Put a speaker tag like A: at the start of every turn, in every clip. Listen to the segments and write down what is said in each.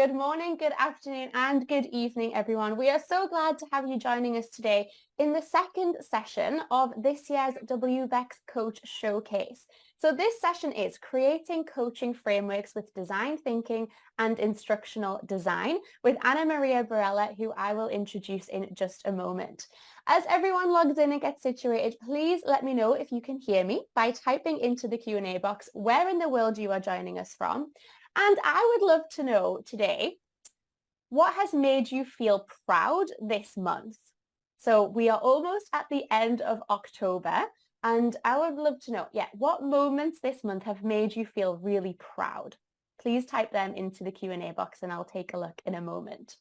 A: Good morning, good afternoon, and good evening, everyone. We are so glad to have you joining us today in the second session of this year's WBECS Coach Showcase. So this session is creating coaching frameworks with design thinking and instructional design with Ana Maria Barella, who I will introduce in just a moment. As everyone logs in and gets situated, please let me know if you can hear me by typing into the Q&A box where in the world you are joining us from. And I would love to know today, what has made you feel proud this month? So we are almost at the end of October, and I would love to know, what moments this month have made you feel really proud? Please type them into the Q&A box and I'll take a look in a moment.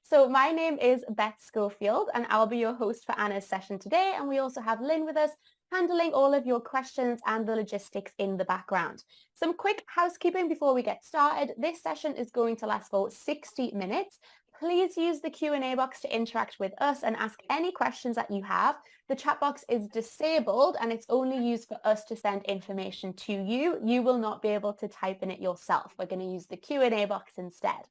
A: So my name is Beth Schofield and I'll be your host for Anna's session today. And we also have Lynn with us, handling all of your questions and the logistics in the background. Some quick housekeeping before we get started. This session is going to last for 60 minutes. Please use the Q&A box to interact with us and ask any questions that you have. The chat box is disabled and it's only used for us to send information to you. You will not be able to type in it yourself. We're going to use the Q&A box instead.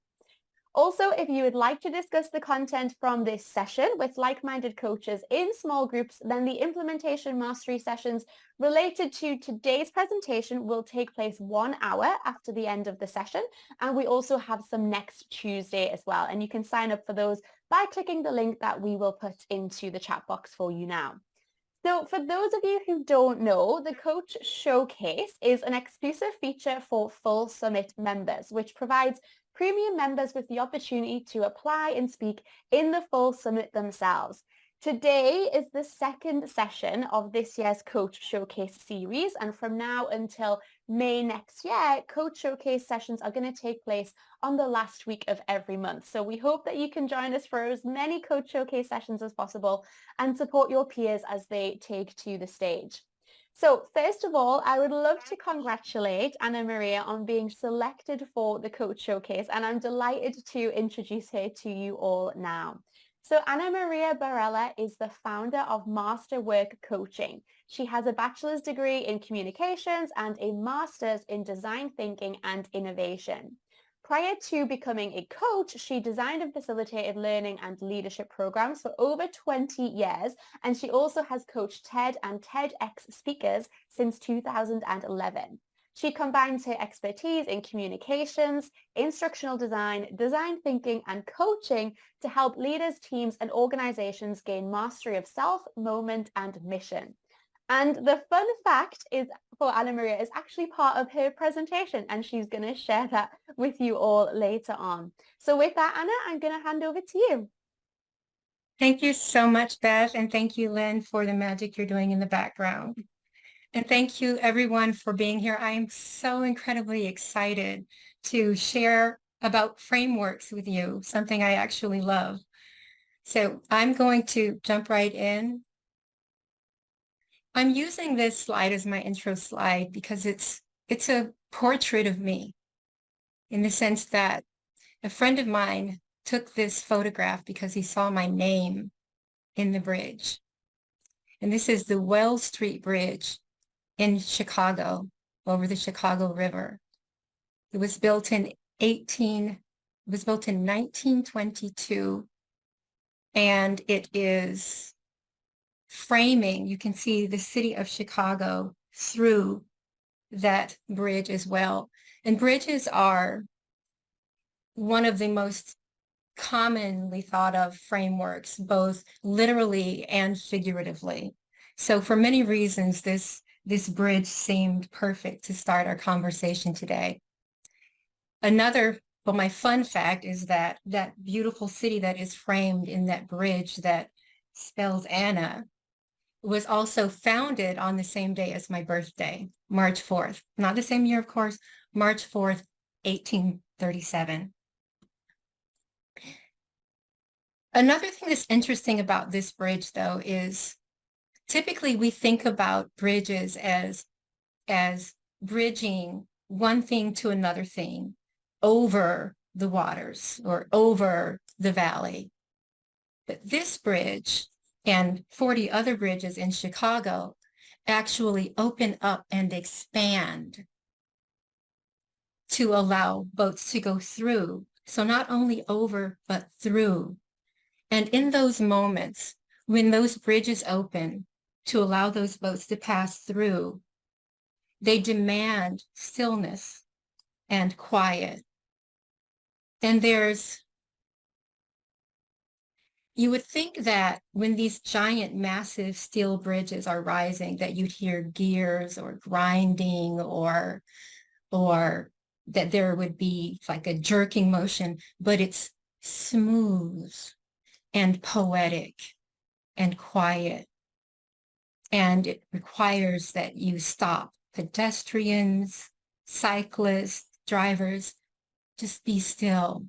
A: Also, if you would like to discuss the content from this session with like-minded coaches in small groups, then the implementation mastery sessions related to today's presentation will take place 1 hour after the end of the session. And we also have some next Tuesday as well. And you can sign up for those by clicking the link that we will put into the chat box for you now. So for those of you who don't know, the Coach Showcase is an exclusive feature for Full Summit members, which provides premium members with the opportunity to apply and speak in the Full Summit themselves. Today is the second session of this year's Coach Showcase series, and from now until May next year, Coach Showcase sessions are going to take place on the last week of every month. So we hope that you can join us for as many Coach Showcase sessions as possible and support your peers as they take to the stage. So first of all, I would love to congratulate Ana Maria on being selected for the Coach Showcase, and I'm delighted to introduce her to you all now. So Ana Maria Barella is the founder of Masterwork Coaching. She has a bachelor's degree in communications and a master's in design thinking and innovation. Prior to becoming a coach, she designed and facilitated learning and leadership programs for over 20 years, and she also has coached TED and TEDx speakers since 2011. She combines her expertise in communications, instructional design, design thinking, and coaching to help leaders, teams, and organizations gain mastery of self, moment, and mission. And the fun fact is for Ana Maria is actually part of her presentation, and she's going to share that with you all later on. So with that, Ana, I'm going to hand over to you.
B: Thank you so much, Beth, and thank you, Lynn, for the magic you're doing in the background. And thank you, everyone, for being here. I am so incredibly excited to share about frameworks with you, something I actually love. So I'm going to jump right in. I'm using this slide as my intro slide because it's a portrait of me, in the sense that a friend of mine took this photograph because he saw my name in the bridge. And this is the Wells Street Bridge in Chicago, over the Chicago River. It was built in 1922, and it is framing, you can see the city of Chicago through that bridge as well. And bridges are one of the most commonly thought of frameworks, both literally and figuratively. So for many reasons, this bridge seemed perfect to start our conversation today. My fun fact is that beautiful city that is framed in that bridge that spells Anna was also founded on the same day as my birthday, March 4th. Not the same year, of course, March 4th, 1837. Another thing that's interesting about this bridge, though, is typically we think about bridges as bridging one thing to another thing over the waters or over the valley. But this bridge and 40 other bridges in Chicago actually open up and expand to allow boats to go through So not only over, but through. And in those moments, when those bridges open to allow those boats to pass through, they demand stillness and quiet. And you would think that when these giant, massive steel bridges are rising, that you'd hear gears or grinding or that there would be like a jerking motion, but it's smooth and poetic and quiet. And it requires that you stop pedestrians, cyclists, drivers, just be still.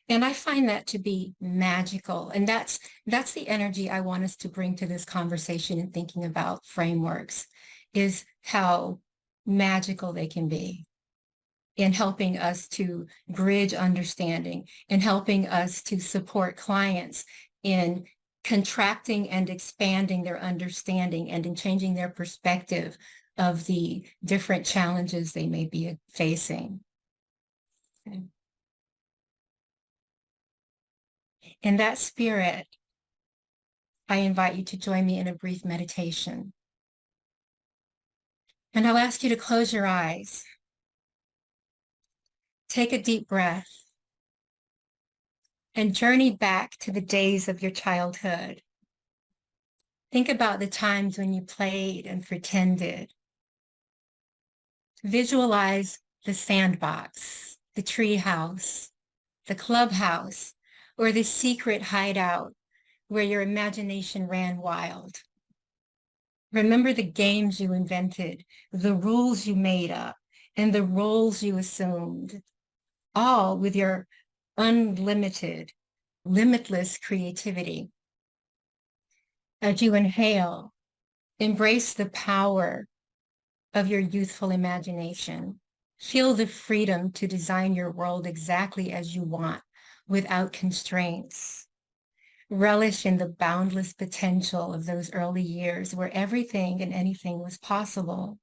B: And I find that to be magical. And that's the energy I want us to bring to this conversation in thinking about frameworks, is how magical they can be in helping us to bridge understanding, in helping us to support clients in contracting and expanding their understanding and in changing their perspective of the different challenges they may be facing. Okay. In that spirit, I invite you to join me in a brief meditation. And I'll ask you to close your eyes. Take a deep breath and journey back to the days of your childhood. Think about the times when you played and pretended. Visualize the sandbox, the tree house, the clubhouse, or the secret hideout where your imagination ran wild. Remember the games you invented, the rules you made up, and the roles you assumed, all with your unlimited, limitless creativity. As you inhale, embrace the power of your youthful imagination. Feel the freedom to design your world exactly as you want, without constraints. Relish in the boundless potential of those early years where everything and anything was possible.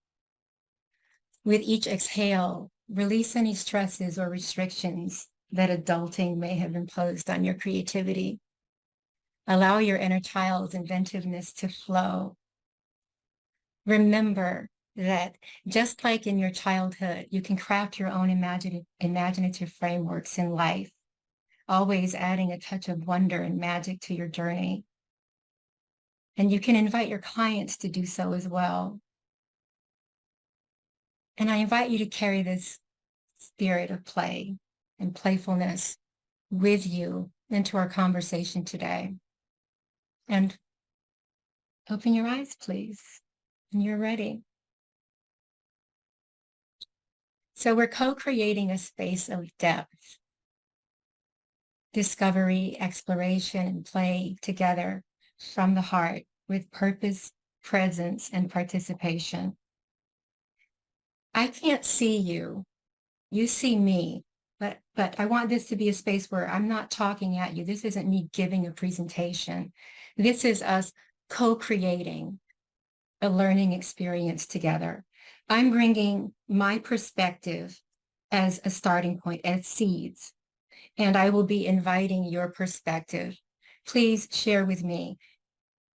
B: With each exhale, release any stresses or restrictions that adulting may have imposed on your creativity. Allow your inner child's inventiveness to flow. Remember that just like in your childhood, you can craft your own imaginative frameworks in life, always adding a touch of wonder and magic to your journey. And you can invite your clients to do so as well. And I invite you to carry this spirit of play and playfulness with you into our conversation today. And open your eyes, please, when you're ready. So we're co-creating a space of depth, discovery, exploration, and play together from the heart with purpose, presence, and participation. I can't see you. You see me, but I want this to be a space where I'm not talking at you. This isn't me giving a presentation. This is us co-creating a learning experience together. I'm bringing my perspective as a starting point, as seeds, and I will be inviting your perspective. Please share with me.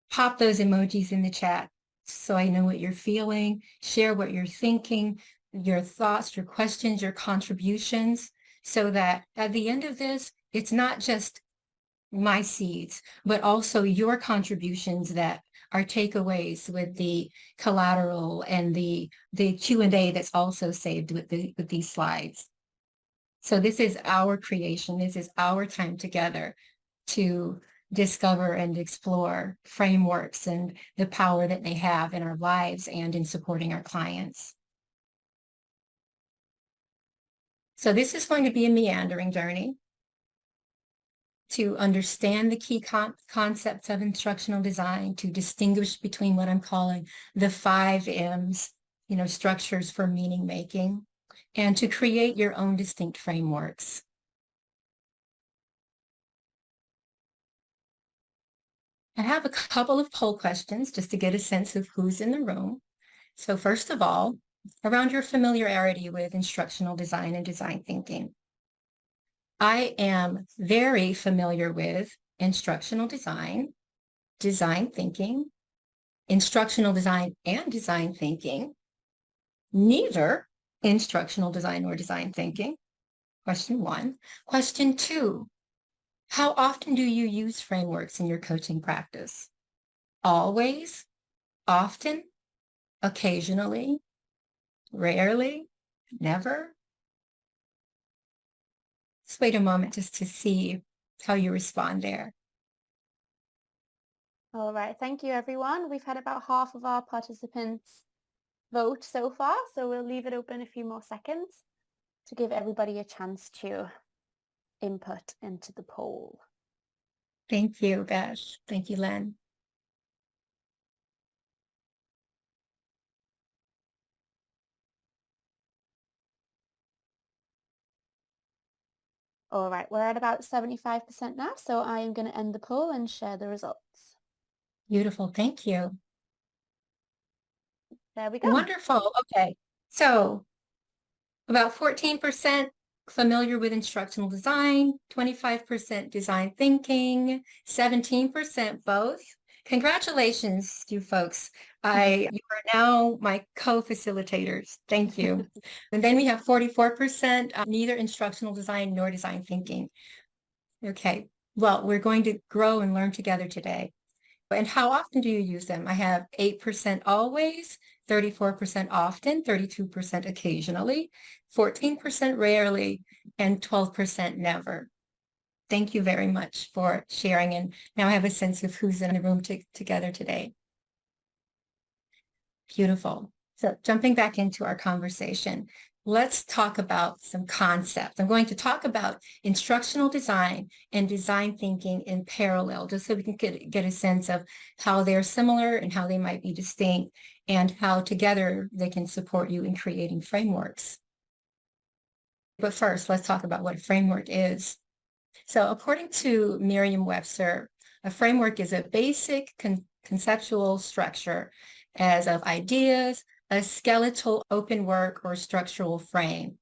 B: Pop those emojis in the chat so I know what you're feeling. Share what you're thinking, your thoughts, your questions, your contributions, so that at the end of this, it's not just my seeds, but also your contributions that are takeaways with the collateral and the Q&A that's also saved with these slides. So this is our creation. This is our time together to discover and explore frameworks and the power that they have in our lives and in supporting our clients. So this is going to be a meandering journey to understand the key concepts of instructional design, to distinguish between what I'm calling the 5 M's, structures for meaning making, and to create your own distinct frameworks. I have a couple of poll questions just to get a sense of who's in the room. So first of all, around your familiarity with instructional design and design thinking. I am very familiar with instructional design, design thinking, instructional design and design thinking, neither instructional design or design thinking. Question 1. Question 2, how often do you use frameworks in your coaching practice? Always, often, occasionally, rarely, never? Let's wait a moment just to see how you respond there.
A: All right, thank you everyone. We've had about half of our participants vote so far, so we'll leave it open a few more seconds to give everybody a chance to input into the poll.
B: Thank you, Beth. Thank you, Len.
A: All right, we're at about 75% now, so I am going to end the poll and share the results.
B: Beautiful. Thank you.
A: There we go.
B: Wonderful. Okay. So about 14% familiar with instructional design, 25% design thinking, 17% both. Congratulations, you folks. You are now my co-facilitators. Thank you. And then we have 44% neither instructional design nor design thinking. Okay. Well, we're going to grow and learn together today. And how often do you use them? I have 8% always, 34% often, 32% occasionally, 14% rarely, and 12% never. Thank you very much for sharing. And now I have a sense of who's in the room together today. Beautiful. So jumping back into our conversation, let's talk about some concepts. I'm going to talk about instructional design and design thinking in parallel, just so we can get a sense of how they're similar and how they might be distinct, and how together they can support you in creating frameworks. But first, let's talk about what a framework is. So according to Merriam-Webster, a framework is a basic conceptual structure as of ideas, a skeletal open work or structural frame.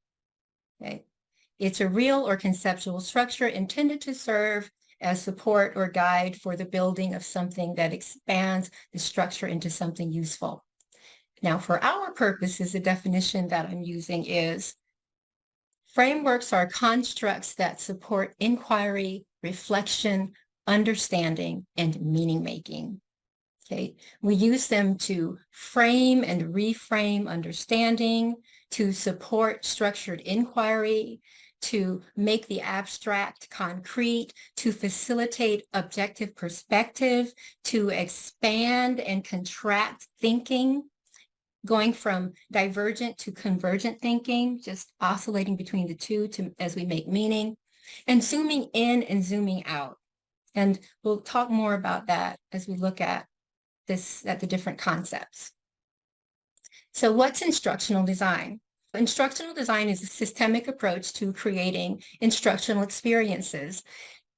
B: Okay. It's a real or conceptual structure intended to serve as support or guide for the building of something that expands the structure into something useful. Now, for our purposes, the definition that I'm using is frameworks are constructs that support inquiry, reflection, understanding, and meaning making. Okay. We use them to frame and reframe understanding, to support structured inquiry, to make the abstract concrete, to facilitate objective perspective, to expand and contract thinking, going from divergent to convergent thinking, just oscillating between the two as we make meaning, and zooming in and zooming out. And we'll talk more about that as we look at the different concepts. So what's instructional design? Instructional design is a systemic approach to creating instructional experiences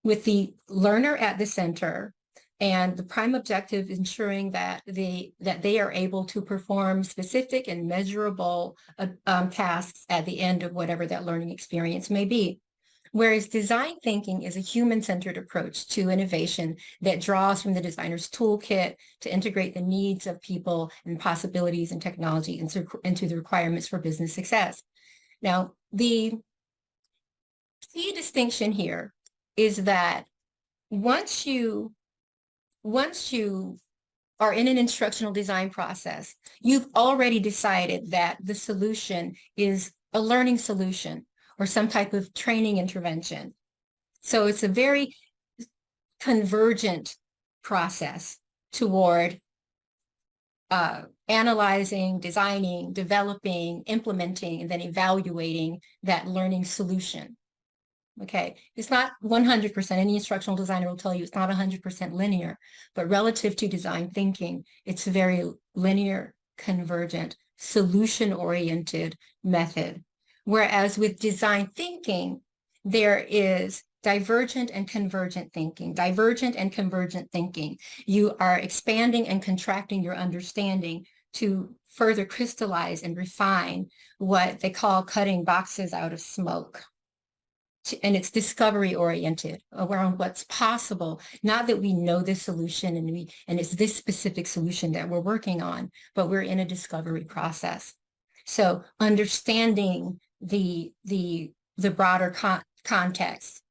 B: with the learner at the center, and the prime objective ensuring that they are able to perform specific and measurable tasks at the end of whatever that learning experience may be. Whereas design thinking is a human-centered approach to innovation that draws from the designer's toolkit to integrate the needs of people and possibilities and technology into the requirements for business success. Now, the key distinction here is that once you are in an instructional design process, you've already decided that the solution is a learning solution or some type of training intervention. So it's a very convergent process toward analyzing, designing, developing, implementing, and then evaluating that learning solution. Okay, it's not 100%. Any instructional designer will tell you it's not 100% linear, but relative to design thinking, it's a very linear, convergent, solution-oriented method. Whereas with design thinking, there is divergent and convergent thinking. Divergent and convergent thinking. You are expanding and contracting your understanding to further crystallize and refine what they call cutting boxes out of smoke. and it's discovery oriented around what's possible. Not that we know the solution and it's this specific solution that we're working on, but we're in a discovery process. So understanding the broader context,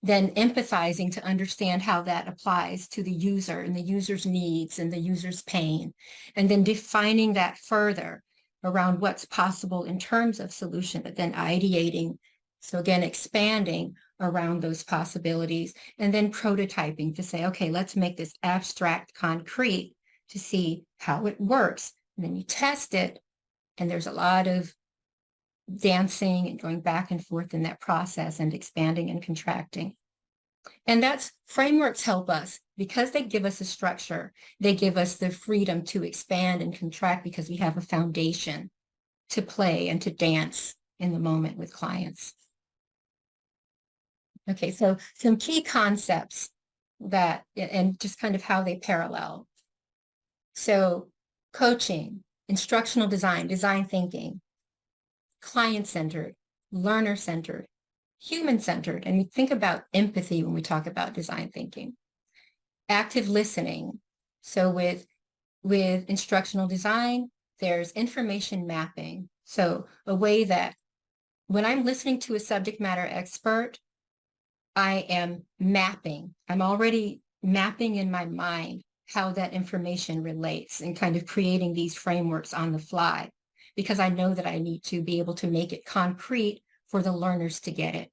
B: then empathizing to understand how that applies to the user and the user's needs and the user's pain, and then defining that further around what's possible in terms of solution, but then ideating. So again, expanding around those possibilities, and then prototyping to say, okay, let's make this abstract concrete to see how it works. And then you test it, and there's a lot of dancing and going back and forth in that process and expanding and contracting. And that's frameworks help us because they give us a structure. They give us the freedom to expand and contract because we have a foundation to play and to dance in the moment with clients. Okay, so some key concepts that, and just kind of how they parallel. So coaching, instructional design, design thinking, client-centered, learner-centered, human-centered, and we think about empathy when we talk about design thinking. Active listening. So with instructional design, there's information mapping. So a way that when I'm listening to a subject matter expert, I am mapping. I'm already mapping in my mind how that information relates and kind of creating these frameworks on the fly, because I know that I need to be able to make it concrete for the learners to get it.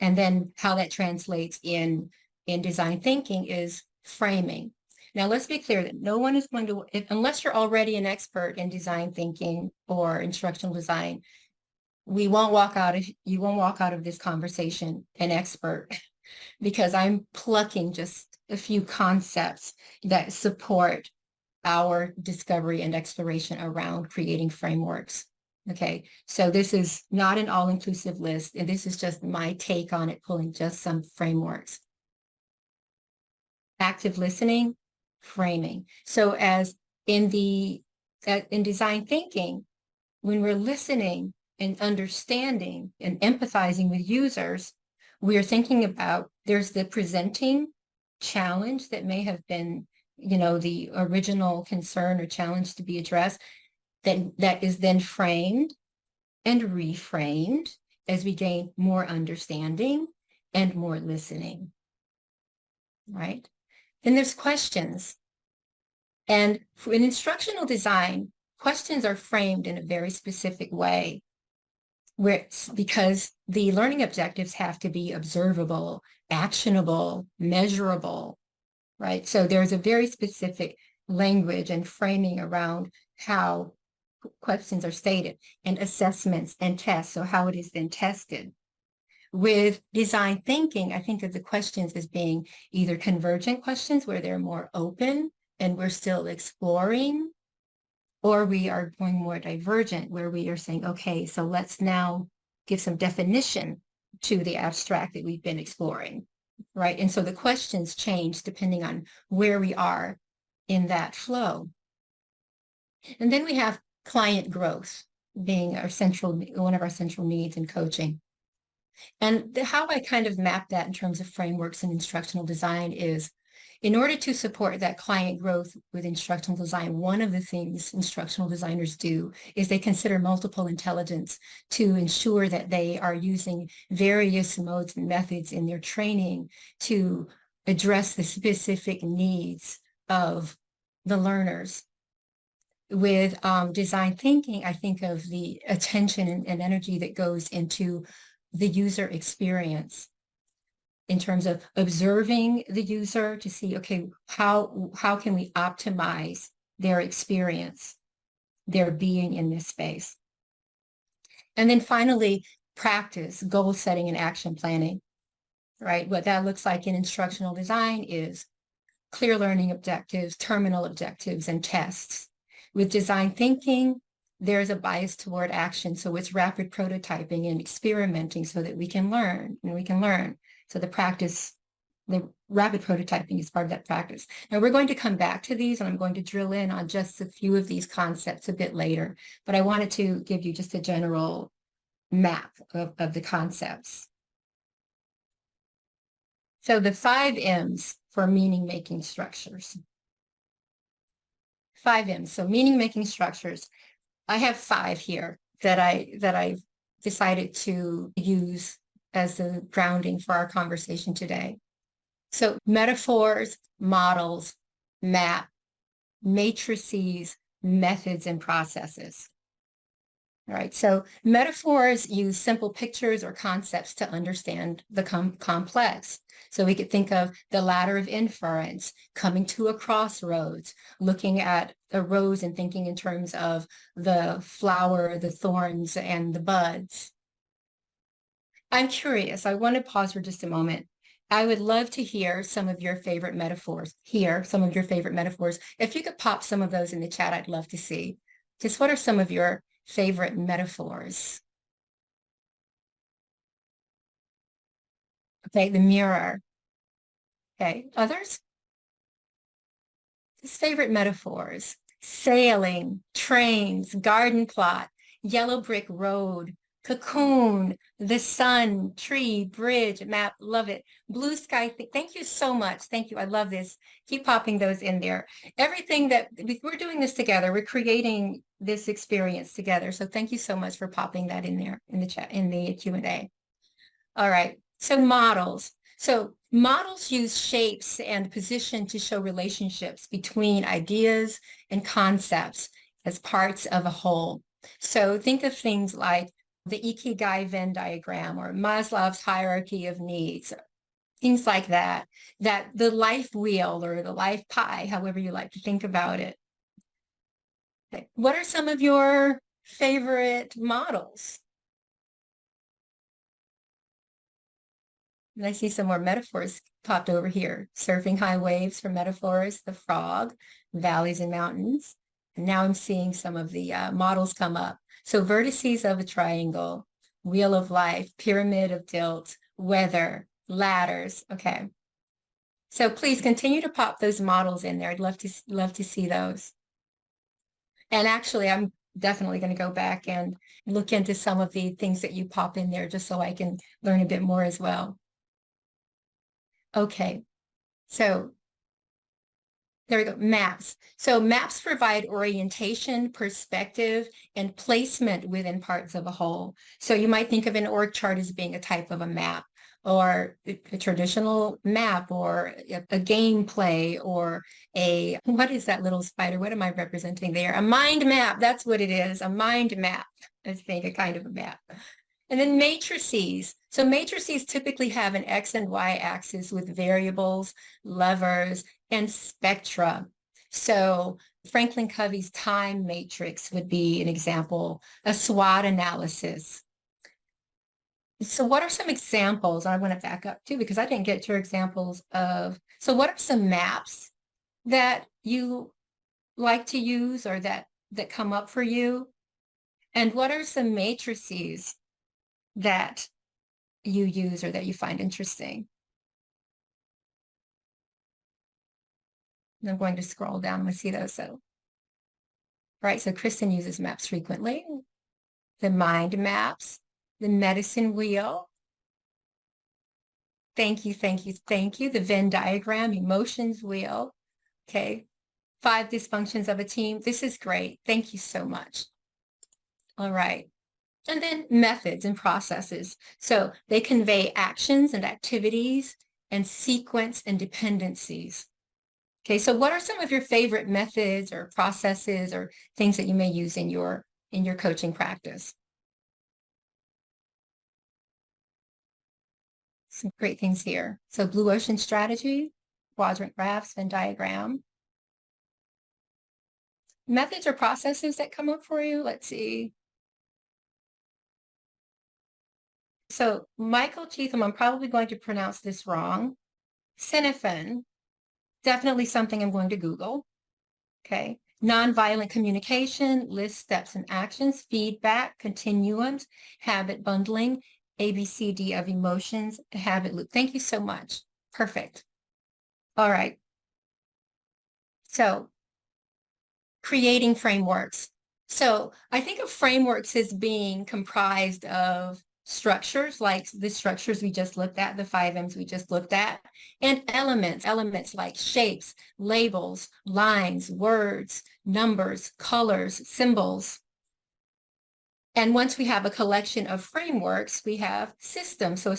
B: And then how that translates in design thinking is framing. Now, let's be clear that no one is going to, unless you're already an expert in design thinking or instructional design, you won't walk out of this conversation an expert, because I'm plucking just a few concepts that support our discovery and exploration around creating frameworks. Okay, so this is not an all-inclusive list, and this is just my take on it, pulling just some frameworks. Active listening, framing. So as in design thinking, when we're listening and understanding and empathizing with users, we are thinking about, there's the presenting challenge that may have been, the original concern or challenge to be addressed, that is then framed and reframed as we gain more understanding and more listening, right? Then there's questions. And in instructional design, questions are framed in a very specific way, because the learning objectives have to be observable, actionable, measurable, right? So there's a very specific language and framing around how questions are stated, and assessments and tests, so how it is then tested. With design thinking, I think of the questions as being either convergent questions where they're more open and we're still exploring, or we are going more divergent where we are saying, okay, so let's now give some definition to the abstract that we've been exploring, right? And so the questions change depending on where we are in that flow. And then we have client growth being one of our central needs in coaching. And how I kind of map that in terms of frameworks and instructional design is, in order to support that client growth with instructional design, one of the things instructional designers do is they consider multiple intelligence to ensure that they are using various modes and methods in their training to address the specific needs of the learners. With design thinking, I think of the attention and energy that goes into the user experience in terms of observing the user to see, okay, how can we optimize their experience, their being in this space? And then finally, practice, goal setting, and action planning, right? What that looks like in instructional design is clear learning objectives, terminal objectives, and tests. With design thinking, there's a bias toward action. So it's rapid prototyping and experimenting so that we can learn. So the rapid prototyping is part of that practice. Now we're going to come back to these, and I'm going to drill in on just a few of these concepts a bit later, but I wanted to give you just a general map of the concepts. So the 5 M's for meaning-making structures. 5 M's, so meaning-making structures. I have 5 here that I've decided to use as the grounding for our conversation today. So metaphors, models, map, matrices, methods, and processes. All right, so metaphors use simple pictures or concepts to understand the complex. So we could think of the ladder of inference, coming to a crossroads, looking at a rose and thinking in terms of the flower, the thorns, and the buds. I'm curious, I want to pause for just a moment. I would love to hear some of your favorite metaphors. If you could pop some of those in the chat, I'd love to see. Just what are some of your favorite metaphors? Okay, the mirror. Okay, others? His favorite metaphors: sailing, trains, garden plot, yellow brick road, cocoon, the sun, tree, bridge, map. Love it. Blue sky. Thank you so much. Thank you. I love this. Keep popping those in there. Everything that we're doing this together. We're creating this experience together. So thank you so much for popping that in there in the chat, in the Q&A. All right. So models. So models use shapes and position to show relationships between ideas and concepts as parts of a whole. So think of things like the Ikigai Venn diagram or Maslow's hierarchy of needs, things like that, that the life wheel or the life pie, however you like to think about it. Okay. What are some of your favorite models? And I see some more metaphors popped over here. Surfing high waves for metaphors, the frog, valleys and mountains. And now I'm seeing some of the models come up. So vertices of a triangle, wheel of life, pyramid of tilt, weather, ladders. Okay. So please continue to pop those models in there. I'd love to see those. And actually, I'm definitely going to go back and look into some of the things that you pop in there just so I can learn a bit more as well. Okay, so there we go, maps. So maps provide orientation, perspective, and placement within parts of a whole. So you might think of an org chart as being a type of a map, or a traditional map, or a gameplay, or what is that little spider? What am I representing there? A mind map, that's what it is, a mind map, as being a kind of a map. And then matrices. So matrices typically have an X and Y axis with variables, levers, and spectra. So Franklin Covey's time matrix would be an example, a SWOT analysis. So what are some examples? I want to back up too, because I didn't get your examples of, so what are some maps that you like to use or that come up for you? And what are some matrices that you use or that you find interesting? And I'm going to scroll down. I'm going to see those. So, right. So Kristen uses maps frequently. The mind maps, the medicine wheel. Thank you, thank you, thank you. The Venn diagram, emotions wheel. Okay. 5 dysfunctions of a team. This is great. Thank you so much. All right. And then methods and processes. So they convey actions and activities and sequence and dependencies. Okay, so what are some of your favorite methods or processes or things that you may use in your coaching practice? Some great things here. So blue ocean strategy, quadrant graphs, Venn diagram. Methods or processes that come up for you? Let's see. So Michael Cheatham, I'm probably going to pronounce this wrong. Synaphin, definitely something I'm going to Google. Okay. Nonviolent communication, list steps and actions, feedback, continuums, habit bundling, ABCD of emotions, habit loop. Thank you so much. Perfect. All right. So creating frameworks. So I think of frameworks as being comprised of structures, like the structures we just looked at, the 5 M's we just looked at, and elements like shapes, labels, lines, words, numbers, colors, symbols. And once we have a collection of frameworks, we have systems. So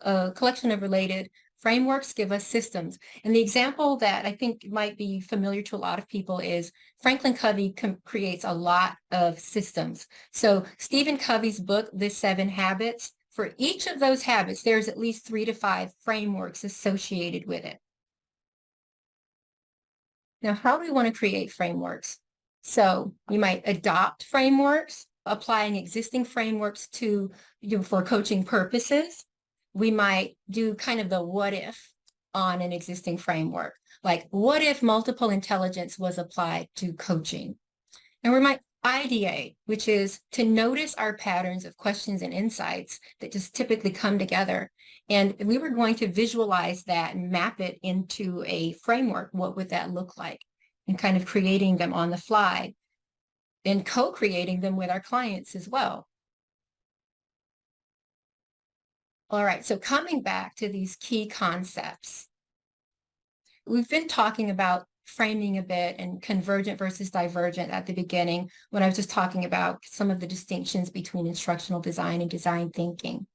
B: a collection of related frameworks give us systems. And the example that I think might be familiar to a lot of people is Franklin Covey creates a lot of systems. So Stephen Covey's book, The 7 Habits, for each of those habits, there's at least 3 to 5 frameworks associated with it. Now, how do we want to create frameworks? So you might adopt frameworks, applying existing frameworks to, for coaching purposes. We might do kind of the what if on an existing framework. Like, what if multiple intelligence was applied to coaching? And we might ideate, which is to notice our patterns of questions and insights that just typically come together. And if we were going to visualize that and map it into a framework, what would that look like? And kind of creating them on the fly and co-creating them with our clients as well. All right, so coming back to these key concepts, we've been talking about framing a bit and convergent versus divergent at the beginning when I was just talking about some of the distinctions between instructional design and design thinking.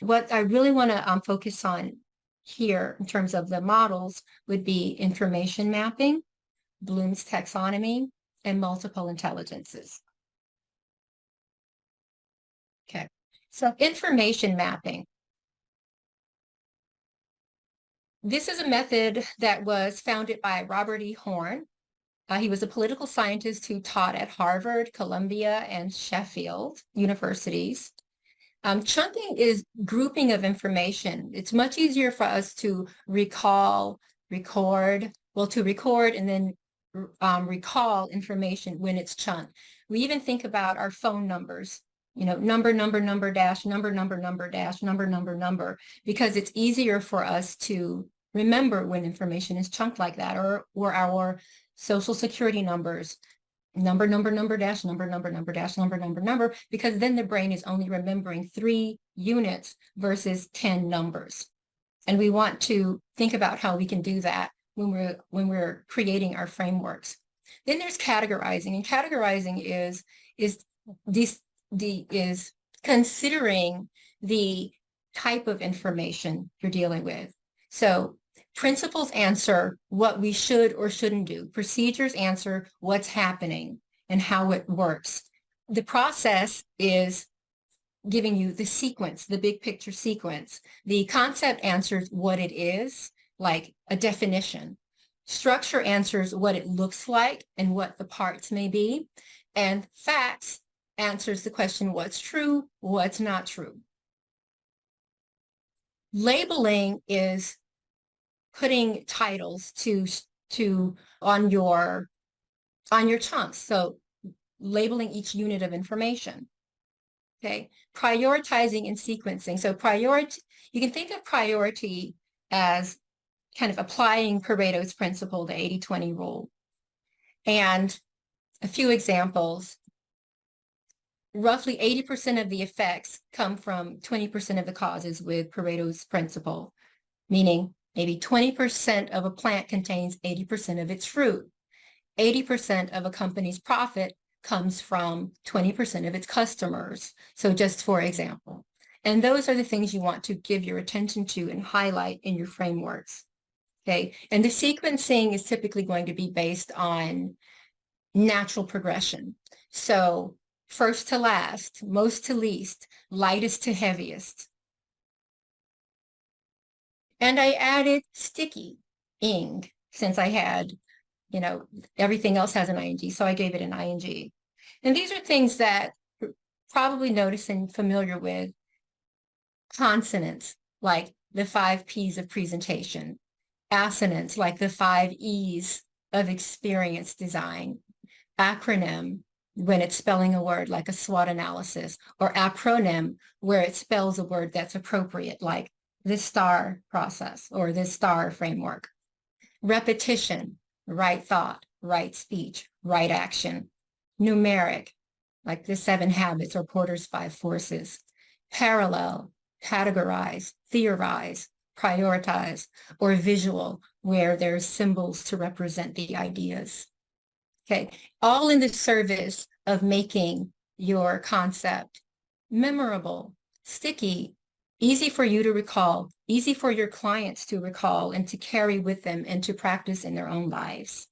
B: What I really want to focus on here in terms of the models would be information mapping, Bloom's taxonomy, and multiple intelligences. Okay, so information mapping. This is a method that was founded by Robert E. Horn. He was a political scientist who taught at Harvard, Columbia, and Sheffield universities. Chunking is grouping of information. It's much easier for us to recall, record, to record and then recall information when it's chunked. We even think about our phone numbers, number, dash, number, dash, number, because it's easier for us to remember when information is chunked like that, or our social security numbers, number, dash, number, dash, number, because then the brain is only remembering 3 units versus 10 numbers. And we want to think about how we can do that when we're creating our frameworks. Then there's categorizing, and categorizing is considering the type of information you're dealing with. So principles answer what we should or shouldn't do. Procedures answer what's happening and how it works. The process is giving you the sequence, the big picture sequence. The concept answers what it is, like a definition. Structure answers what it looks like and what the parts may be. And facts answers the question, what's true, what's not true. Labeling is putting titles on your chunks. So labeling each unit of information. Okay, prioritizing and sequencing. So you can think of priority as kind of applying Pareto's principle, the 80-20 rule. And a few examples. Roughly 80% of the effects come from 20% of the causes with Pareto's principle, meaning maybe 20% of a plant contains 80% of its fruit. 80% of a company's profit comes from 20% of its customers. So just for example. And those are the things you want to give your attention to and highlight in your frameworks. Okay, and the sequencing is typically going to be based on natural progression. So first to last, most to least, lightest to heaviest. And I added sticky-ing since I had, everything else has an ing, so I gave it an ing. And these are things that you're probably noticed and familiar with. Consonants, like the 5 P's of presentation. Assonants, like the 5 E's of experience design. Acronym, when it's spelling a word, like a SWOT analysis, or acronym, where it spells a word that's appropriate, like the STAR process or the STAR framework. Repetition, right thought, right speech, right action. Numeric, like the 7 habits or Porter's 5 forces. parallel, categorize, theorize, prioritize, or visual, where there's symbols to represent the ideas. Okay, all in the service of making your concept memorable, sticky, easy for you to recall, easy for your clients to recall and to carry with them and to practice in their own lives.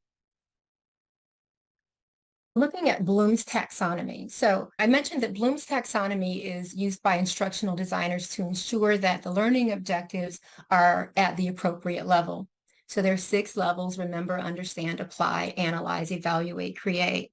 B: Looking at Bloom's taxonomy. So I mentioned that Bloom's taxonomy is used by instructional designers to ensure that the learning objectives are at the appropriate level. So there are 6 levels: remember, understand, apply, analyze, evaluate, create.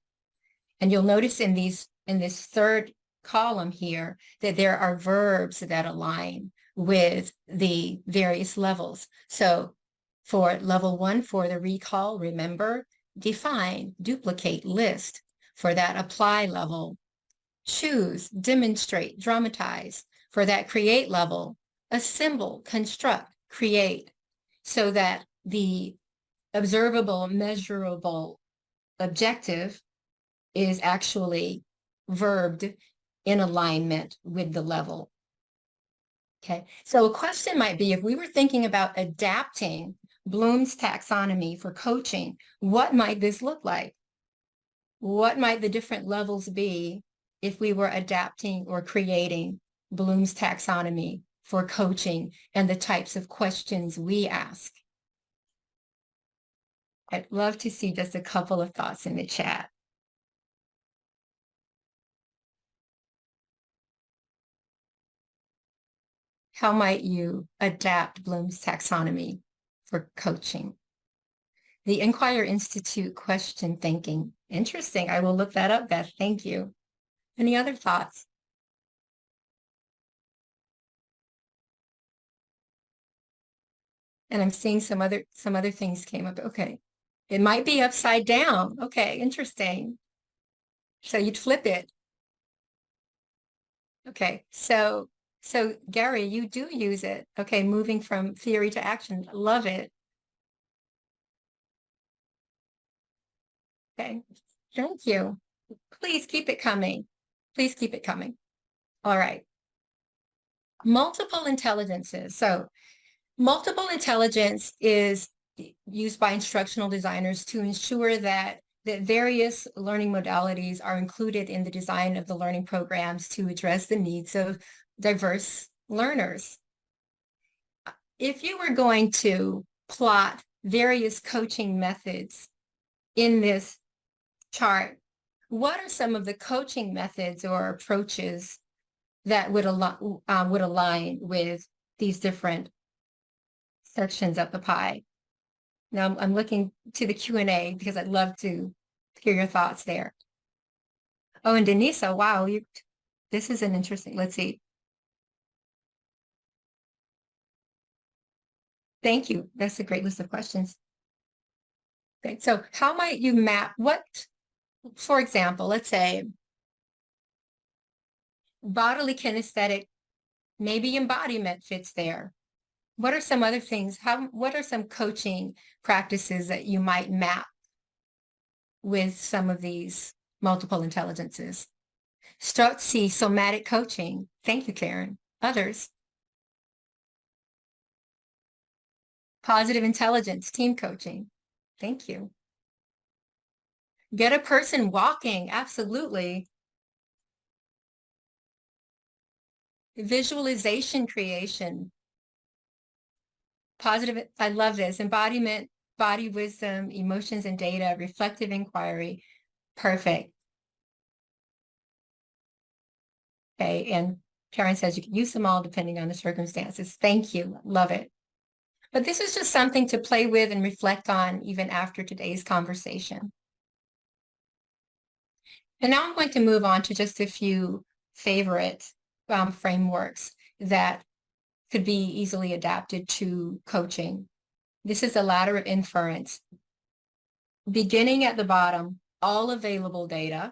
B: And you'll notice in this third column here that there are verbs that align with the various levels. So for level 1, for the recall, remember, define, duplicate, list. For that apply level, choose, demonstrate, dramatize. For that create level, assemble, construct, create, so that the observable, measurable objective is actually verbed in alignment with the level. Okay, so a question might be, if we were thinking about adapting Bloom's taxonomy for coaching, what might this look like? What might the different levels be if we were adapting or creating Bloom's taxonomy for coaching and the types of questions we ask? I'd love to see just a couple of thoughts in the chat. How might you adapt Bloom's taxonomy for coaching? The Inquire Institute question thinking. Interesting. I will look that up, Beth. Thank you. Any other thoughts? And I'm seeing some other things came up. Okay. It might be upside down. Okay, interesting. So you'd flip it. Okay, so Gary, you do use it. Okay, moving from theory to action. Love it. Okay, thank you. Please keep it coming. Please keep it coming. All right. Multiple intelligences. So multiple intelligence is used by instructional designers to ensure that various learning modalities are included in the design of the learning programs to address the needs of diverse learners. If you were going to plot various coaching methods in this chart, what are some of the coaching methods or approaches that would align with these different sections of the pie? Now I'm looking to the Q&A because I'd love to hear your thoughts there. Oh, and Denisa, wow, this is an interesting, let's see. Thank you. That's a great list of questions. Okay, so how might you map what, for example, let's say bodily kinesthetic, maybe embodiment fits there. What are some other things? What are some coaching practices that you might map with some of these multiple intelligences? Strutzi, somatic coaching. Thank you, Karen. Others. Positive intelligence, team coaching. Thank you. Get a person walking. Absolutely. Visualization creation. Positive, I love this. Embodiment, body wisdom, emotions and data, reflective inquiry. Perfect. Okay, and Karen says you can use them all depending on the circumstances. Thank you, love it. But this is just something to play with and reflect on even after today's conversation. And now I'm going to move on to just a few favorite frameworks that could be easily adapted to coaching. This is a ladder of inference. Beginning at the bottom, all available data,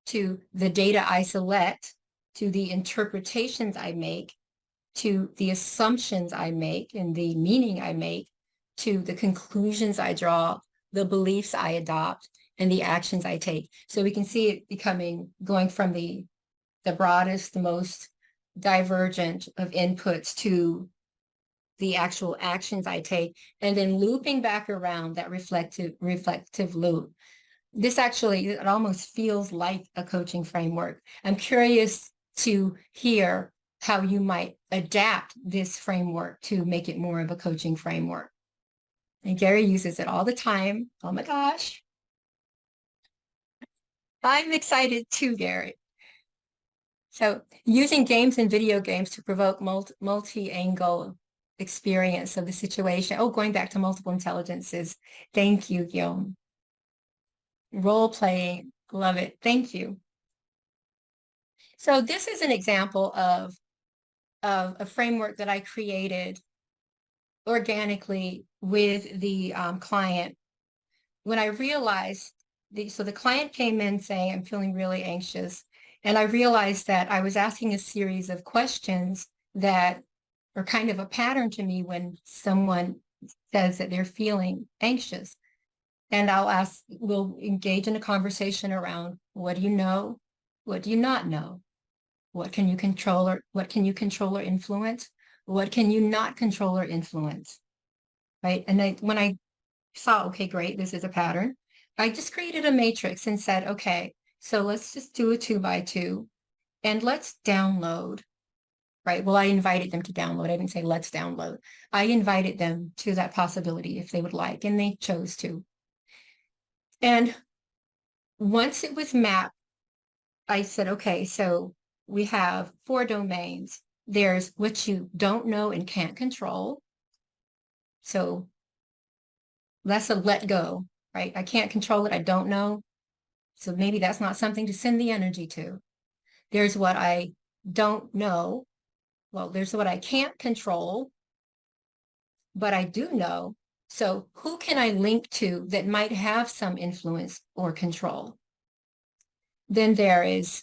B: to the data I select, to the interpretations I make, to the assumptions I make and the meaning I make, to the conclusions I draw, the beliefs I adopt, and the actions I take. So we can see it going from the broadest, the most divergent of inputs to the actual actions I take, and then looping back around that reflective loop. This actually, it almost feels like a coaching framework. I'm curious to hear how you might adapt this framework to make it more of a coaching framework. And Gary uses it all the time. Oh my gosh. I'm excited too, Gary. So using games and video games to provoke multi-angle experience of the situation. Oh, going back to multiple intelligences. Thank you, Guillaume. Role playing, love it. Thank you. So this is an example of a framework that I created organically with the client. When I realized, so the client came in saying, I'm feeling really anxious. And I realized that I was asking a series of questions that are kind of a pattern to me when someone says that they're feeling anxious. And we'll engage in a conversation around, what do you know? What do you not know? What can you control or influence? What can you not control or influence? Right? And when I saw, okay, great, this is a pattern, I just created a matrix and said, okay, so let's just do a 2x2 and let's download, right? Well, I invited them to download. I didn't say let's download. I invited them to that possibility if they would like, and they chose to. And once it was mapped, I said, okay, so we have 4 domains. There's what you don't know and can't control. So that's a let go, right? I can't control it. I don't know. So maybe that's not something to send the energy to. There's what I don't know. Well, there's what I can't control, but I do know. So who can I link to that might have some influence or control? Then there is,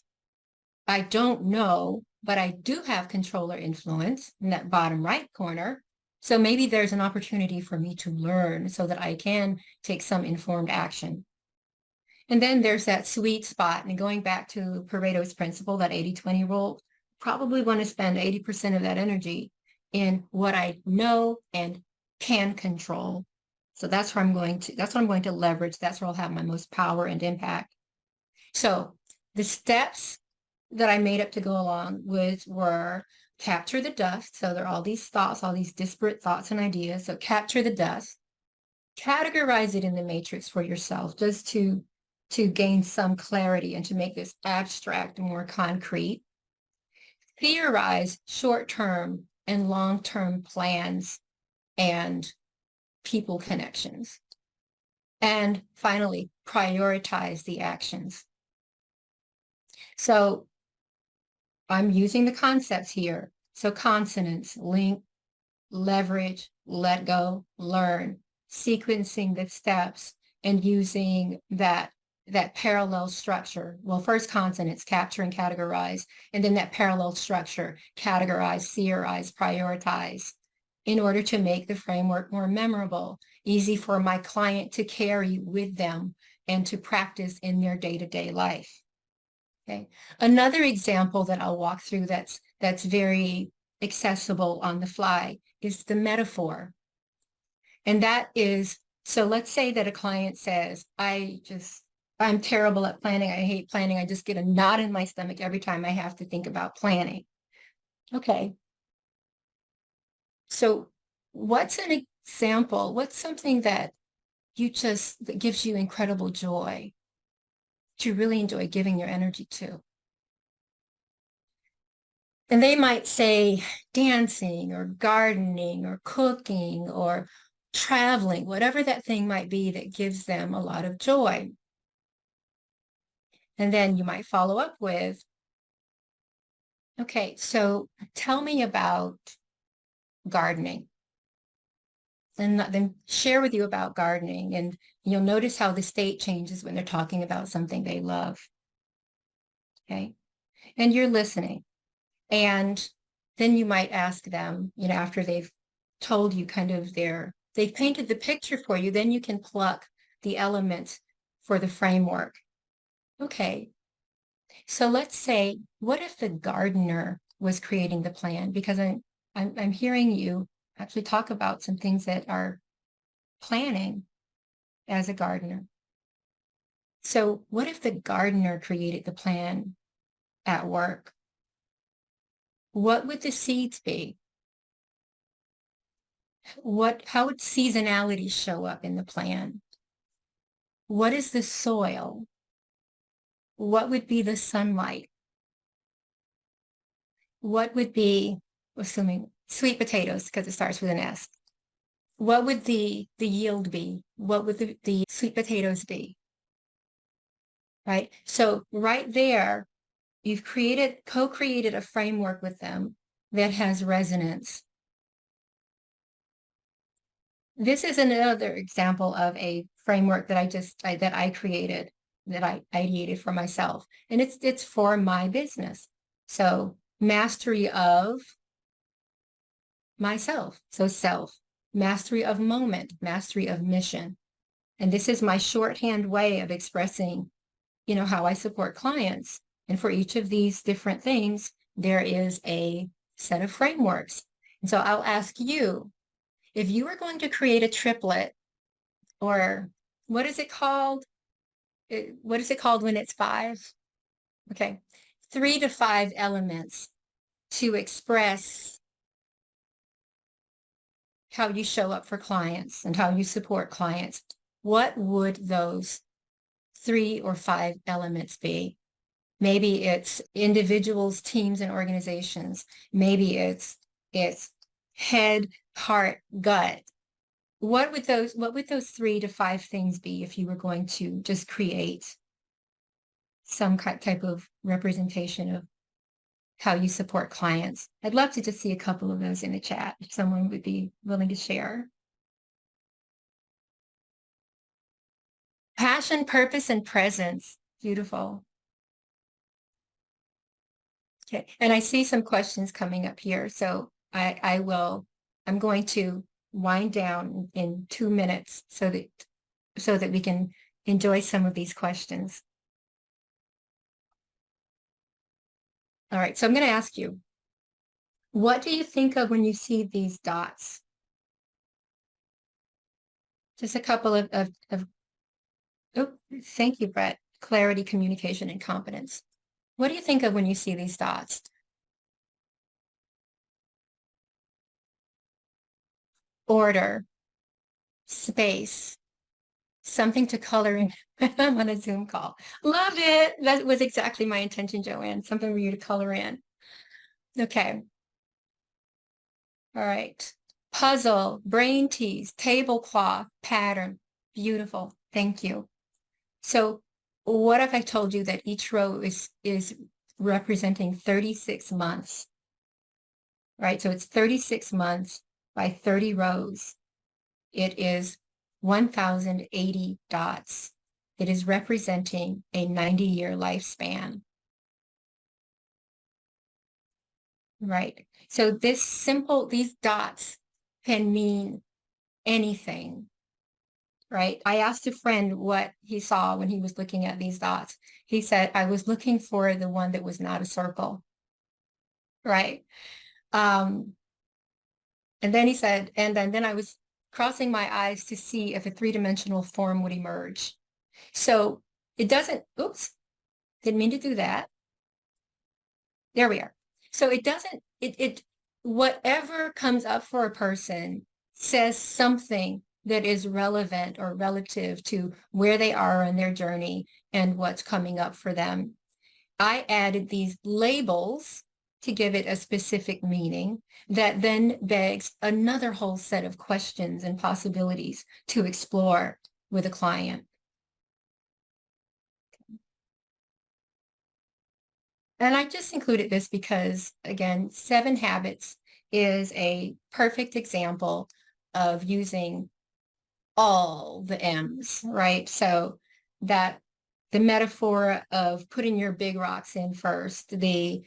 B: I don't know, but I do have control or influence in that bottom right corner. So maybe there's an opportunity for me to learn so that I can take some informed action. And then there's that sweet spot. And going back to Pareto's principle, that 80-20 rule, probably want to spend 80% of that energy in what I know and can control. So that's where that's what I'm going to leverage. That's where I'll have my most power and impact. So the steps that I made up to go along with were capture the dust. So there are all these thoughts, all these disparate thoughts and ideas. So capture the dust, categorize it in the matrix for yourself, just to gain some clarity and to make this abstract more concrete. Theorize short-term and long-term plans and people connections. And finally, prioritize the actions. So I'm using the concepts here. So consonants, link, leverage, let go, learn, sequencing the steps and using that parallel structure. Well, first consonants, capture and categorize, and then that parallel structure, categorize, theorize, prioritize, in order to make the framework more memorable, easy for my client to carry with them and to practice in their day-to-day life. Okay. Another example that I'll walk through that's very accessible on the fly is the metaphor. And that is, so let's say that a client says, I'm terrible at planning. I hate planning. I just get a knot in my stomach every time I have to think about planning. Okay. So what's an example? What's something that that gives you incredible joy, that you really enjoy giving your energy to? And they might say dancing or gardening or cooking or traveling, whatever that thing might be that gives them a lot of joy. And then you might follow up with, okay, so tell me about gardening. And then share with you about gardening. And you'll notice how the state changes when they're talking about something they love. Okay. And you're listening. And then you might ask them, after they've told you kind of they've painted the picture for you, then you can pluck the elements for the framework. Okay. So let's say, what if the gardener was creating the plan? Because I'm hearing you actually talk about some things that are planning as a gardener. So what if the gardener created the plan at work? What would the seeds be? How would seasonality show up in the plan? What is the soil? What would be the sunlight? What would be, assuming sweet potatoes, because it starts with an S, what would the yield be? What would the sweet potatoes be? Right? So right there, you've co-created a framework with them that has resonance. This is another example of a framework that I created, that I ideated for myself. And it's for my business. So mastery of myself. So self, mastery of moment, mastery of mission. And this is my shorthand way of expressing, how I support clients. And for each of these different things, there is a set of frameworks. And so I'll ask you, if you were going to create a triplet, or what is it called? What is it called when it's 5? Okay, 3 to 5 elements to express how you show up for clients and how you support clients. What would those 3 or 5 elements be? Maybe it's individuals, teams, and organizations. Maybe it's head, heart, gut. What would those 3 to 5 things be if you were going to just create some type of representation of how you support clients? I'd love to just see a couple of those in the chat if someone would be willing to share. Passion, purpose, and presence. Beautiful. Okay, and I see some questions coming up here, so I'm going to wind down in 2 minutes so that we can enjoy some of these questions. All right, so I'm going to ask you, what do you think of when you see these dots? Just a couple of oh, thank you, Brett. Clarity, communication, and competence. What do you think of when you see these dots? Order, space, something to color in. I'm on a Zoom call. Love it. That was exactly my intention, Joanne. Something for you to color in. Okay. All right. Puzzle, brain tease, tablecloth, pattern. Beautiful. Thank you. So what if I told you that each row is representing 36 months, right? So it's 36 months by 30 rows. It is 1,080 dots. It is representing a 90-year lifespan. Right. So these dots can mean anything, right? I asked a friend what he saw when he was looking at these dots. He said, I was looking for the one that was not a circle, right? And then he said, and then I was crossing my eyes to see if a 3-dimensional form would emerge. So it doesn't, oops, didn't mean to do that. There we are. So it doesn't, whatever comes up for a person says something that is relevant or relative to where they are in their journey and what's coming up for them. I added these labels to give it a specific meaning that then begs another whole set of questions and possibilities to explore with a client. And I just included this because, again, 7 Habits is a perfect example of using all the M's, right? So that the metaphor of putting your big rocks in first, the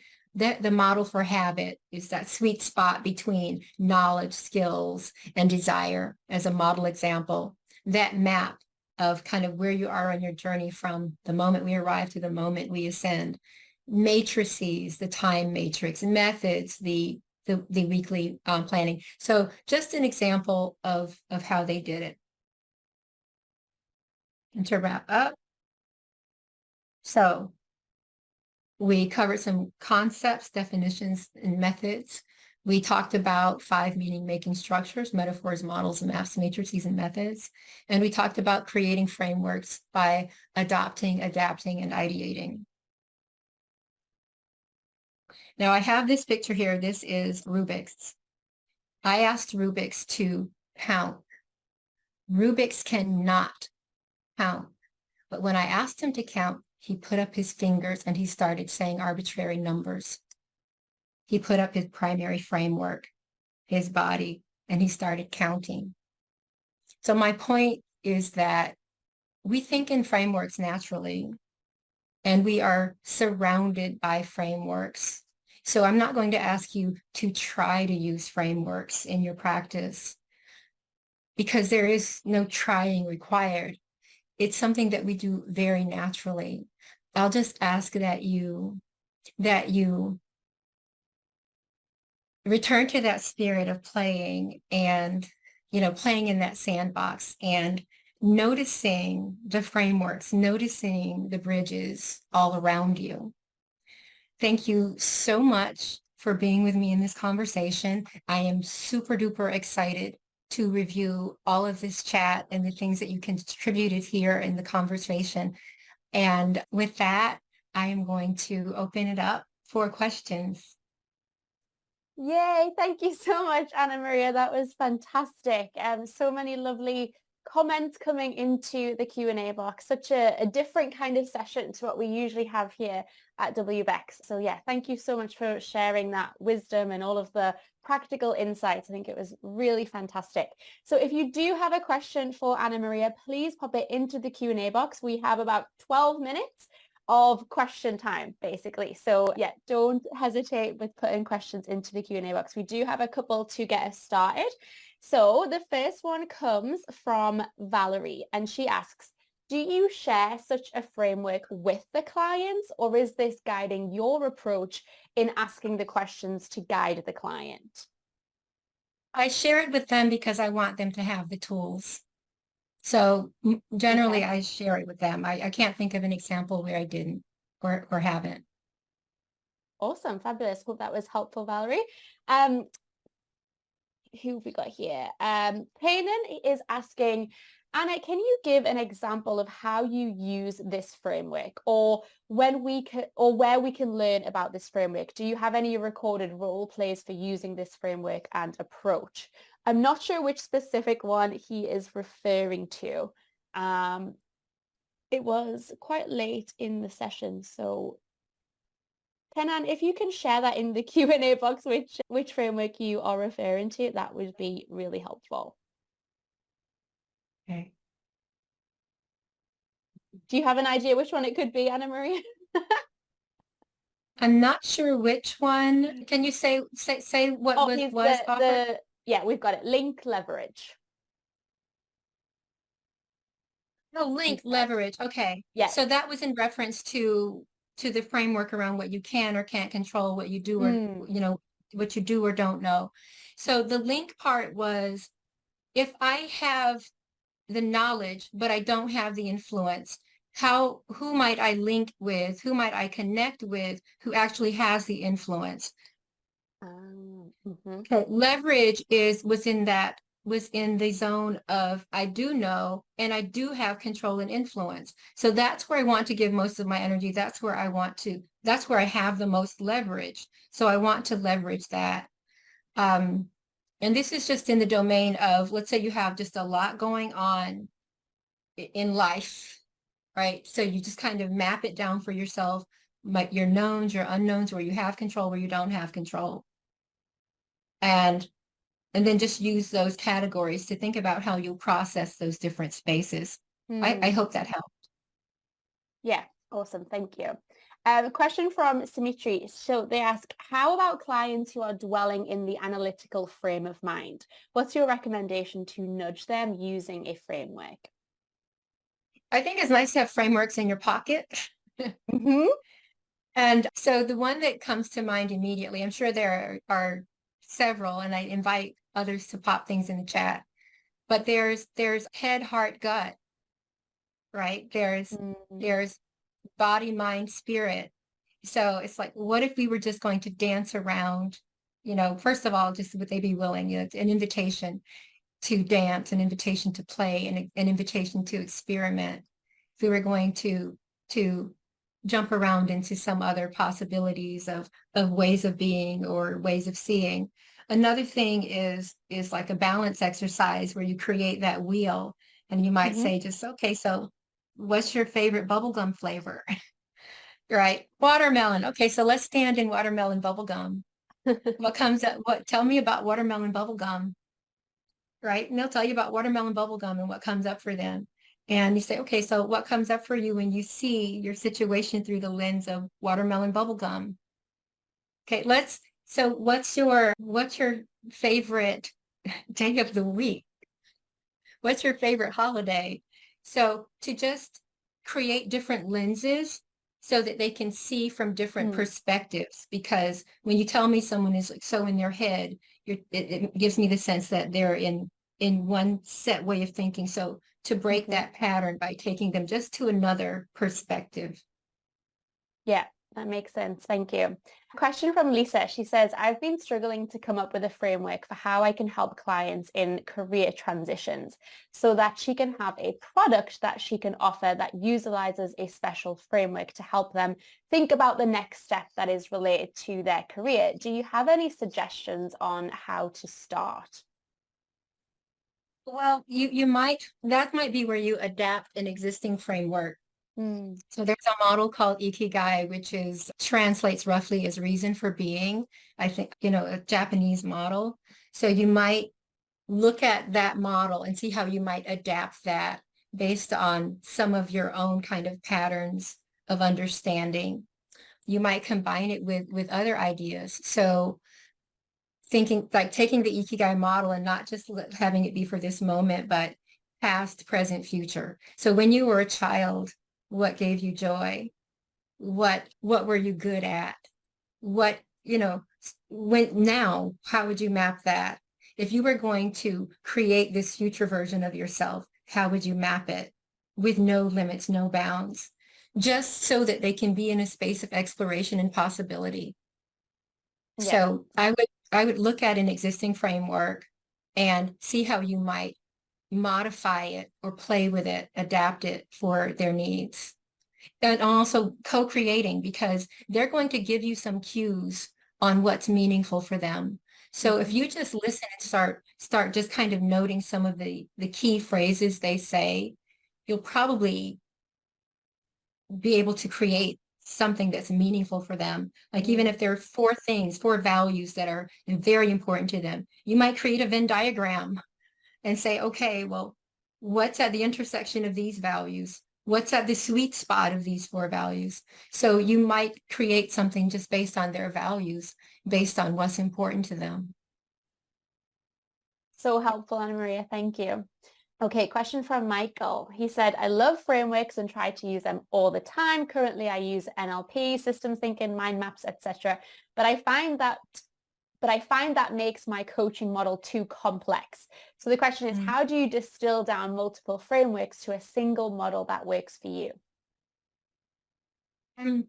B: model for habit is that sweet spot between knowledge, skills, and desire as a model example. That map of kind of where you are on your journey from the moment we arrive to the moment we ascend. matrices, the time matrix, methods, the weekly planning. So just an example of how they did it. And to wrap up, so we covered some concepts, definitions, and methods. We talked about 5 meaning-making structures, metaphors, models, maps, matrices, and methods. And we talked about creating frameworks by adopting, adapting, and ideating. Now I have this picture here. This is Rubik's. I asked Rubik's to count. Rubik's cannot count. But when I asked him to count, he put up his fingers and he started saying arbitrary numbers. He put up his primary framework, his body, and he started counting. So my point is that we think in frameworks naturally, and we are surrounded by frameworks. So I'm not going to ask you to try to use frameworks in your practice because there is no trying required. It's something that we do very naturally. I'll just ask that you return to that spirit of playing and, playing in that sandbox and noticing the frameworks, noticing the bridges all around you. Thank you so much for being with me in this conversation. I am super duper excited to review all of this chat and the things that you contributed here in the conversation. And with that, I am going to open it up for questions.
A: Yay, thank you so much, Ana Maria. That was fantastic. So many lovely comments coming into the Q&A box. Such a different kind of session to what we usually have here at WBECS. So yeah, thank you so much for sharing that wisdom and all of the practical insights. I think it was really fantastic. So if you do have a question for Ana Maria, please pop it into the Q&A box. We have about 12 minutes of question time, basically. So yeah, don't hesitate with putting questions into the Q&A box. We do have a couple to get us started. So the first one comes from Valerie, and she asks, do you share such a framework with the clients, or is this guiding your approach in asking the questions to guide the client?
B: I share it with them because I want them to have the tools. So generally, I share it with them. I can't think of an example where I didn't or haven't.
A: Awesome, fabulous. Hope that was helpful, Valerie. Who have we got here? Kanan is asking, Anna, can you give an example of how you use this framework, or where we can learn about this framework? Do you have any recorded role plays for using this framework and approach? I'm not sure which specific one he is referring to. It was quite late in the session, so Kenan, if you can share that in the Q&A box, which framework you are referring to, that would be really helpful.
B: Okay.
A: Do you have an idea which one it could be, Ana Maria?
B: I'm not sure which one. Can you say what was offered?
A: Yeah, we've got it. Link leverage.
B: Oh, link leverage. Okay.
A: Yeah.
B: So that was in reference to the framework around what you can or can't control, what you do or what you do or don't know. So the link part was, if I have the knowledge but I don't have the influence, who might I link with? Who might I connect with who actually has the influence? Okay. Leverage is within the zone of I do know and I do have control and influence. So that's where I want to give most of my energy. That's where I have the most leverage. So I want to leverage that. And this is just in the domain of, let's say you have just a lot going on in life, right? So you just kind of map it down for yourself, your knowns, your unknowns, where you have control, where you don't have control. And then just use those categories to think about how you'll process those different spaces. I hope that helped.
A: Yeah, awesome. Thank you. A question from Simitri. So they ask, how about clients who are dwelling in the analytical frame of mind? What's your recommendation to nudge them using a framework?
B: I think it's nice to have frameworks in your pocket. And so the one that comes to mind immediately, I'm sure there are several, and I invite others to pop things in the chat, but there's head, heart, gut, right?
A: Mm,
B: There's body, mind, spirit. So it's like, what if we were just going to dance around, first of all, just would they be willing? It's an invitation to dance, an invitation to play, and an invitation to experiment. If we were going to jump around into some other possibilities of ways of being or ways of seeing. Another thing is like a balance exercise where you create that wheel, and you might
A: mhm.
B: say just, okay, so what's your favorite bubblegum flavor? Right? Watermelon. Okay, so let's stand in watermelon bubblegum. What comes up? Tell me about watermelon bubblegum, right? And they'll tell you about watermelon bubblegum and what comes up for them. And you say, okay, so what comes up for you when you see your situation through the lens of watermelon bubblegum? Okay, so what's your favorite day of the week? What's your favorite holiday? So to just create different lenses so that they can see from different
A: Mm,
B: perspectives, because when you tell me someone is like so in their head, it gives me the sense that they're in one set way of thinking. So to break
A: mhm.
B: that pattern by taking them just to another perspective.
A: Yeah, that makes sense. Thank you. Question from Lisa. She says, I've been struggling to come up with a framework for how I can help clients in career transitions so that she can have a product that she can offer that utilizes a special framework to help them think about the next step that is related to their career. Do you have any suggestions on how to start?
B: Well, that might be where you adapt an existing framework.
A: Mm,
B: So there's a model called Ikigai, which translates roughly as reason for being. I think, a Japanese model. So you might look at that model and see how you might adapt that based on some of your own kind of patterns of understanding. You might combine it with other ideas. So thinking like taking the Ikigai model and not just having it be for this moment, but past, present, future. So when you were a child, what gave you joy? What were you good at? What, how would you map that? If you were going to create this future version of yourself, how would you map it with no limits, no bounds, just so that they can be in a space of exploration and possibility?
A: yeah.
B: So I would look at an existing framework and see how you might modify it or play with it, adapt it for their needs. And also co-creating, because they're going to give you some cues on what's meaningful for them. So if
A: Mhm.
B: you just listen and start just kind of noting some of the key phrases they say, you'll probably be able to create something that's meaningful for them. Like even
A: Mm,
B: if there are four values that are very important to them, you might create a Venn diagram and say, okay, well, what's at the intersection of these values? What's at the sweet spot of these four values? So you might create something just based on their values, based on what's important to them.
A: so helpful, Ana Maria. Thank you. Okay, question from Michael. He said, I love frameworks and try to use them all the time. Currently, I use NLP, systems thinking, mind maps, etc. But I find that makes my coaching model too complex. So the question is,
B: Mm.
A: how do you distill down multiple frameworks to a single model that works for you?
B: And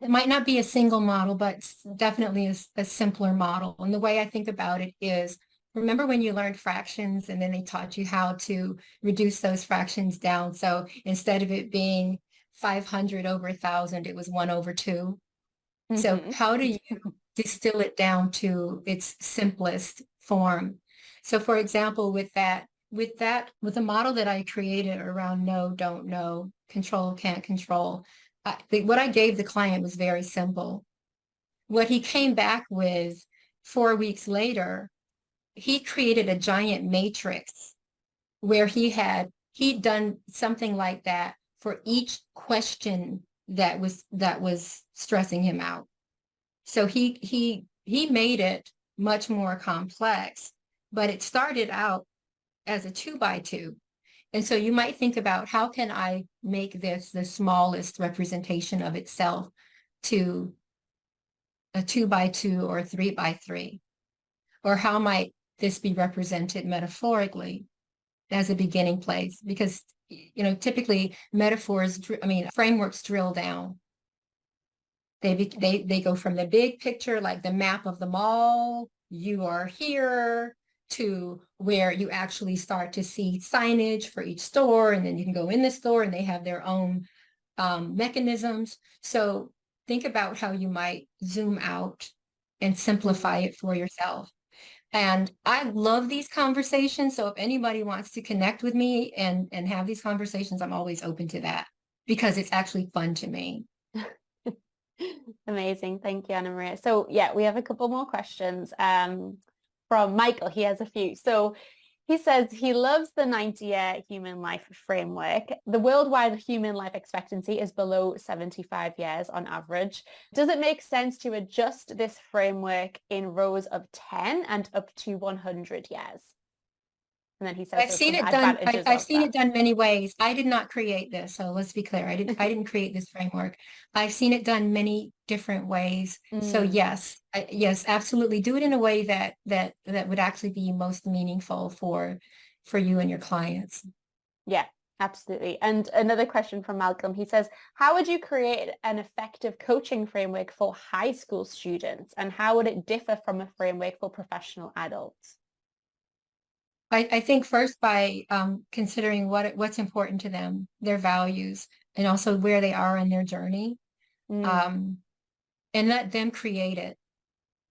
B: it might not be a single model, but definitely a simpler model. And the way I think about it is, remember when you learned fractions and then they taught you how to reduce those fractions down? So instead of it being 500 over 1,000, it was 1 over 2. So
A: Mhm.
B: how do you distill it down to its simplest form? So for example, with the model that I created around know, don't know, control, can't control, what I gave the client was very simple. What he came back with 4 weeks later, he created a giant matrix where he'd done something like that for each question that was stressing him out. So he made it much more complex, but it started out as a 2 by 2. And so you might think about, how can I make this the smallest representation of itself to a 2x2 or 3x3? Or how might this be represented metaphorically as a beginning place? Because, typically frameworks drill down. They go from the big picture, like the map of the mall, you are here, to where you actually start to see signage for each store, and then you can go in the store and they have their own mechanisms. So think about how you might zoom out and simplify it for yourself. And I love these conversations. So if anybody wants to connect with me and have these conversations, I'm always open to that because it's actually fun to me.
A: Amazing. Thank you, Ana Maria. So yeah, we have a couple more questions from Michael. He has a few. So he says he loves the 90-year human life framework. The worldwide human life expectancy is below 75 years on average. Does it make sense to adjust this framework in rows of 10 and up to 100 years? And then he says
B: I've seen it done. I've seen it done many ways. I did not create this, so let's be clear. I didn't create this framework. I've seen it done many different ways. So yes, absolutely. Do it in a way that would actually be most meaningful for you and your clients.
A: Yeah, absolutely. And another question from Malcolm. He says, how would you create an effective coaching framework for high school students, and how would it differ from a framework for professional adults?
B: I think first by considering what's important to them, their values, and also where they are in their journey, and let them create it.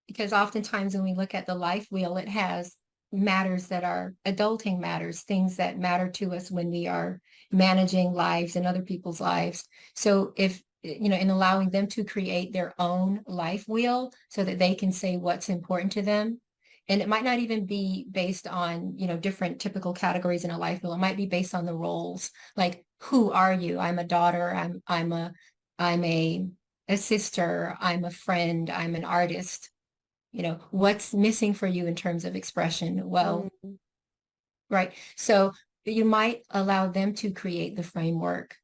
B: Because oftentimes when we look at the life wheel, it has matters that are adulting matters, things that matter to us when we are managing lives and other people's lives. So if, in allowing them to create their own life wheel so that they can say what's important to them. And it might not even be based on, different typical categories in a life wheel. It might be based on the roles. Like, who are you? I'm a daughter. I'm a sister. I'm a friend. I'm an artist. What's missing for you in terms of expression? Well, right. So you might allow them to create the framework.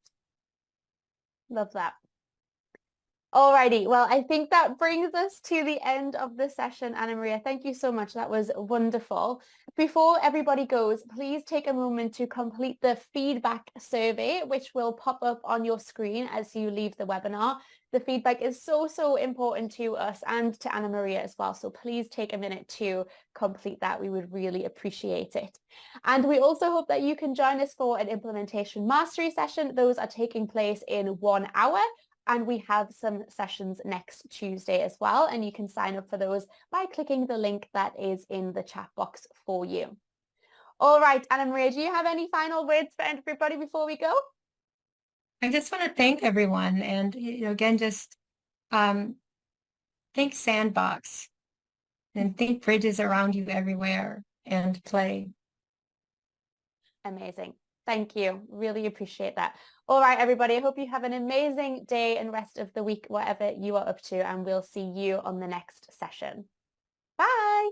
A: Love that. Alrighty, well, I think that brings us to the end of the session, Ana Maria. Thank you so much. That was wonderful. Before everybody goes, please take a moment to complete the feedback survey, which will pop up on your screen as you leave the webinar. The feedback is so important to us and to Ana Maria as well. So please take a minute to complete that. We would really appreciate it. And we also hope that you can join us for an implementation mastery session. Those are taking place in 1 hour. And we have some sessions next Tuesday as well. And you can sign up for those by clicking the link that is in the chat box for you. All right, Ana Maria, do you have any final words for everybody before we go?
B: I just want to thank everyone. And, again, just think sandbox and think bridges around you everywhere and play.
A: Amazing. Thank you. Really appreciate that. All right, everybody. I hope you have an amazing day and rest of the week, whatever you are up to, and we'll see you on the next session. Bye.